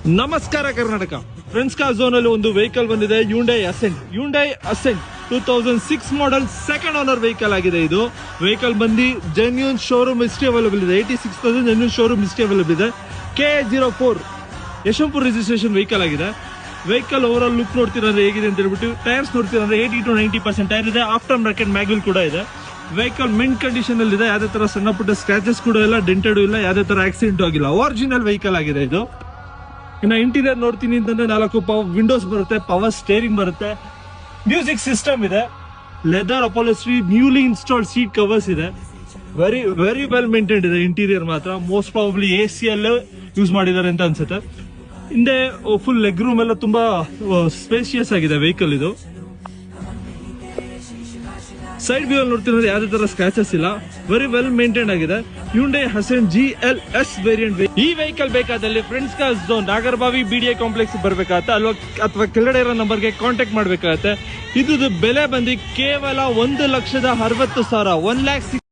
ನಮಸ್ಕಾರ Karnataka. Friends Car zone ಅಲ್ಲಿ ಒಂದು ವೆಹಿಕಲ್ ಬಂದಿದೆ, Hyundai asset 2006 model second owner vehicle ಆಗಿದೆ. ಇದು ವೆಹಿಕಲ್ ಬಂದು ಜೆನ್ಯೂನ್ ಶೋರೂಮ್ ಹಿಸ್ಟ್ರಿ ಅವೈಲೇಬಲ್ ಇದೆ. 86,000 ಜೆನ್ಯೂನ್ ಶೋರೂಮ್ ಹಿಸ್ಟ್ರಿ ಅವೈಲೇಬಲ್ ಇದೆ. KA04 ಯಶವಂತಪುರ ರಿಜಿಸ್ಟ್ರೇಷನ್ ವೆಹಿಕಲ್ ಆಗಿದೆ. ವೆಹಿಕಲ್ ಓವರ್ ಆಲ್ ಲುಕ್ ನೋಡ್ತೀರಂದ್ರೆ ಹೇಗಿದೆ ಅಂತ ಹೇಳ್ಬಿಟ್ಟು, ಟೈರ್ಸ್ ನೋಡ್ತೀರಂದ್ರೆ 80 to 90% ಟೈರ್ ಇದೆ. ಆಫ್ಟರ್ ಮಾರ್ಕೆಟ್ ಮ್ಯಾಗ್ವಿಲ್ ಕೂಡ ಇದೆ. ವೆಹಿಕಲ್ ಮಿಂಟ್ ಕಂಡೀಷನ್ ಅಲ್ಲಿ ಇದೆ. ಯಾವುದೇ ತರ ಸಣ್ಣ ಪುಟ್ಟ ಸ್ಕ್ರಾಚಸ್ ಕೂಡ ಇಲ್ಲ, ಡೆಂಟೆಡ್ ಇಲ್ಲ, ಯಾವುದೇ ತರ ಆಕ್ಸಿಡೆಂಟ್ ಆಗಿಲ್ಲ. ಒರಿಜಿನಲ್ ವೆಹಿಕಲ್ ಆಗಿದೆ ಇದು. ಇನ್ನು ಇಂಟೀರಿಯರ್ ನೋಡ್ತೀನಿ ಅಂತಂದ್ರೆ 4 ವಿಂಡೋಸ್ ಬರುತ್ತೆ, ಪವರ್ ಸ್ಟೇರಿಂಗ್ ಬರುತ್ತೆ, ಮ್ಯೂಸಿಕ್ ಸಿಸ್ಟಮ್ ಇದೆ, leather upholstery, newly installed seat covers ಇದೆ. ವೆರಿ ವೆರಿ ವೆಲ್ ಮೇಂಟೈನ್ಡ್ ಇದೆ. ಇಂಟೀರಿಯರ್ ಮಾತ್ರ ಮೋಸ್ಟ್ ಪ್ರಾಬಬ್ಲಿ AC ಎಲ್ಲ ಯೂಸ್ ಮಾಡಿದ್ದಾರೆ ಅಂತ ಅನ್ಸುತ್ತೆ. ಹಿಂದೆ ಫುಲ್ ಲೆಗ್ ರೂಮ್ ಎಲ್ಲ ತುಂಬಾ ಸ್ಪೇಷಿಯಸ್ ಆಗಿದೆ ವೆಹಿಕಲ್ ಇದು. ಸೈಡ್ ವ್ಯೂ ಅಲ್ಲಿ ನೋಡ್ತಿದ್ರೆ ಯಾವುದೇ ತರ ಸ್ಕ್ರಾಚಸ್ ಇಲ್ಲ, ವೆರಿ ವೆಲ್ ಮೇಂಟೈನ್ ಆಗಿದೆ. Hyundai Accent GLS variant. ಈ ವೆಹಿಕಲ್ ಬೇಕಾದಲ್ಲಿ Friends Car Zone Nagarbhavi BDA complex ಬರ್ಬೇಕಾಗತ್ತೆ, ಅಥವಾ ಕೆಳಗಡೆ ಇರೋ ನಂಬರ್ಗೆ ಕಾಂಟ್ಯಾಕ್ಟ್ ಮಾಡ್ಬೇಕಾಗತ್ತೆ. ಇದು ಬೆಲೆ ಬಂದು ಕೇವಲ 1,60,60,000, 1,60,000